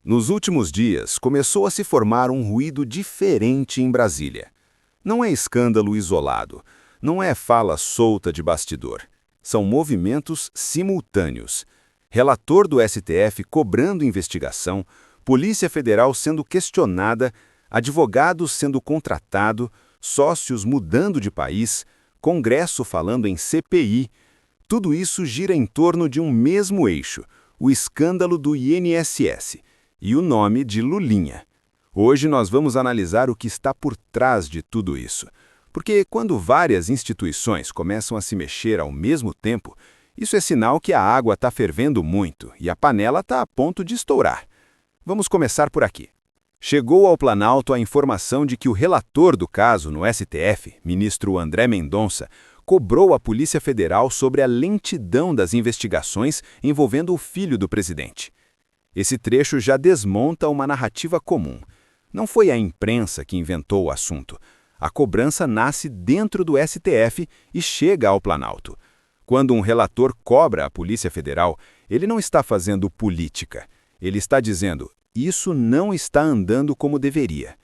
Nos últimos dias, começou a se formar um ruído diferente em Brasília. Não é escândalo isolado, não é fala solta de bastidor. São movimentos simultâneos. Relator do STF cobrando investigação, Polícia Federal sendo questionada, advogados sendo contratado, sócios mudando de país, Congresso falando em CPI. Tudo isso gira em torno de um mesmo eixo, o escândalo do INSS. E o nome de Lulinha. Hoje nós vamos analisar o que está por trás de tudo isso. Porque quando várias instituições começam a se mexer ao mesmo tempo, isso é sinal que a água está fervendo muito e a panela está a ponto de estourar. Vamos começar por aqui. Chegou ao Planalto a informação de que o relator do caso no STF, ministro André Mendonça, cobrou a Polícia Federal sobre a lentidão das investigações envolvendo o filho do presidente. Esse trecho já desmonta uma narrativa comum. Não foi a imprensa que inventou o assunto. A cobrança nasce dentro do STF e chega ao Planalto. Quando um relator cobra a Polícia Federal, ele não está fazendo política. Ele está dizendo, isso não está andando como deveria.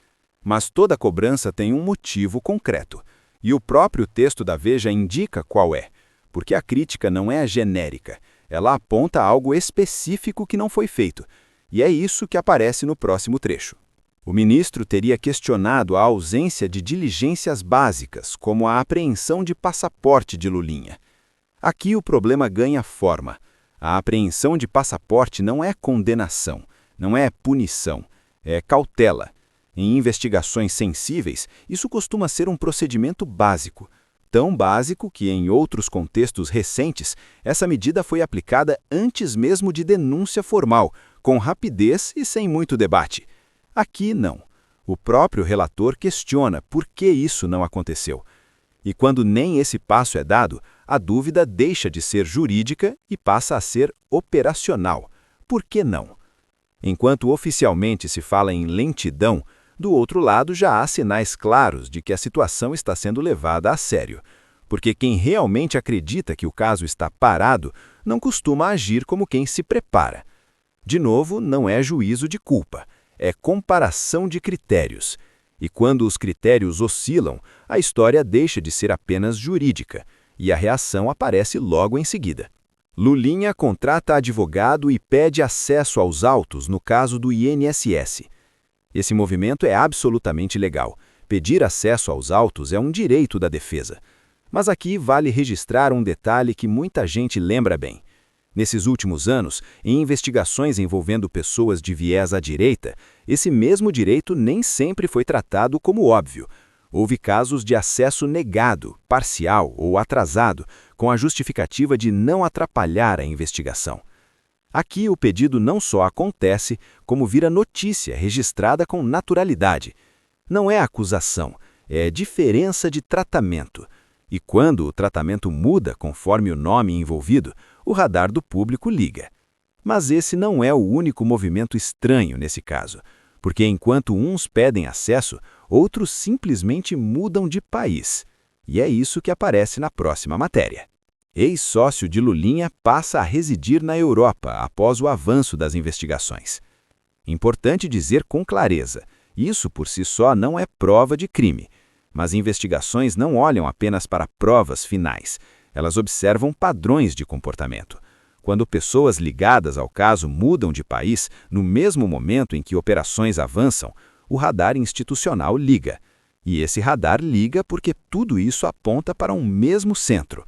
Mas toda cobrança tem um motivo concreto. E o próprio texto da Veja indica qual é. Porque a crítica não é genérica. Ela aponta algo específico que não foi feito, e é isso que aparece no próximo trecho. O ministro teria questionado a ausência de diligências básicas, como a apreensão de passaporte de Lulinha. Aqui o problema ganha forma. A apreensão de passaporte não é condenação, não é punição, é cautela. Em investigações sensíveis, isso costuma ser um procedimento básico. Tão básico que, em outros contextos recentes, essa medida foi aplicada antes mesmo de denúncia formal, com rapidez e sem muito debate. Aqui, não. O próprio relator questiona por que isso não aconteceu. E quando nem esse passo é dado, a dúvida deixa de ser jurídica e passa a ser operacional. Por que não? Enquanto oficialmente se fala em lentidão, do outro lado já há sinais claros de que a situação está sendo levada a sério, porque quem realmente acredita que o caso está parado não costuma agir como quem se prepara. De novo, não é juízo de culpa, é comparação de critérios. E quando os critérios oscilam, a história deixa de ser apenas jurídica, e a reação aparece logo em seguida. Lulinha contrata advogado e pede acesso aos autos no caso do INSS. Esse movimento é absolutamente legal. Pedir acesso aos autos é um direito da defesa. Mas aqui vale registrar um detalhe que muita gente lembra bem. Nesses últimos anos, em investigações envolvendo pessoas de viés à direita, esse mesmo direito nem sempre foi tratado como óbvio. Houve casos de acesso negado, parcial ou atrasado, com a justificativa de não atrapalhar a investigação. Aqui o pedido não só acontece, como vira notícia registrada com naturalidade. Não é acusação, é diferença de tratamento. E quando o tratamento muda conforme o nome envolvido, o radar do público liga. Mas esse não é o único movimento estranho nesse caso, porque enquanto uns pedem acesso, outros simplesmente mudam de país. E é isso que aparece na próxima matéria. Ex-sócio de Lulinha passa a residir na Europa após o avanço das investigações. Importante dizer com clareza, isso por si só não é prova de crime, mas investigações não olham apenas para provas finais, elas observam padrões de comportamento. Quando pessoas ligadas ao caso mudam de país, no mesmo momento em que operações avançam, o radar institucional liga. E esse radar liga porque tudo isso aponta para um mesmo centro.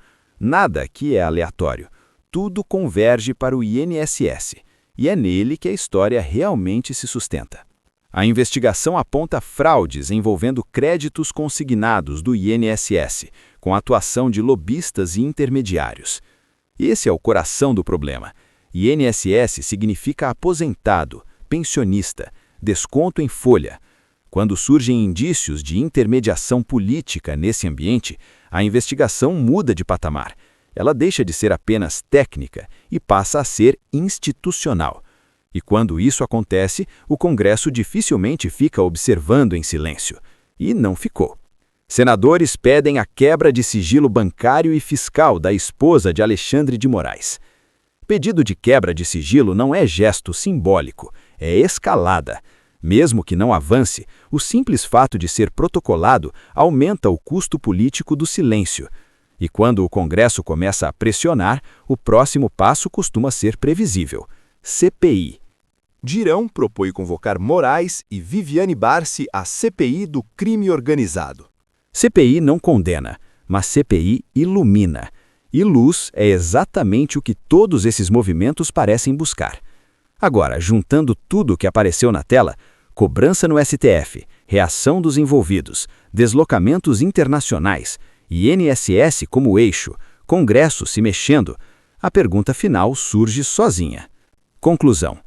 Nada aqui é aleatório. Tudo converge para o INSS, e é nele que a história realmente se sustenta. A investigação aponta fraudes envolvendo créditos consignados do INSS, com a atuação de lobistas e intermediários. Esse é o coração do problema. INSS significa aposentado, pensionista, desconto em folha. Quando surgem indícios de intermediação política nesse ambiente, a investigação muda de patamar. Ela deixa de ser apenas técnica e passa a ser institucional. E quando isso acontece, o Congresso dificilmente fica observando em silêncio. E não ficou. Senadores pedem a quebra de sigilo bancário e fiscal da esposa de Alexandre de Moraes. Pedido de quebra de sigilo não é gesto simbólico, é escalada. Mesmo que não avance, o simples fato de ser protocolado aumenta o custo político do silêncio. E quando o Congresso começa a pressionar, o próximo passo costuma ser previsível: CPI. Girão propõe convocar Moraes e Viviane Barsi à CPI do crime organizado. CPI não condena, mas CPI ilumina. E luz é exatamente o que todos esses movimentos parecem buscar. Agora, juntando tudo o que apareceu na tela, cobrança no STF, reação dos envolvidos, deslocamentos internacionais, INSS como eixo, Congresso se mexendo, a pergunta final surge sozinha. Conclusão: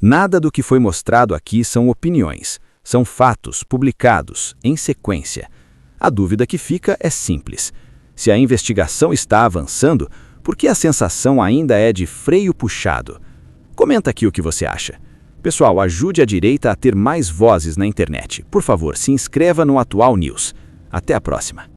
nada do que foi mostrado aqui são opiniões, são fatos publicados em sequência. A dúvida que fica é simples: se a investigação está avançando, por que a sensação ainda é de freio puxado? Comenta aqui o que você acha. Pessoal, ajude a direita a ter mais vozes na internet. Por favor, se inscreva no Atual News. Até a próxima.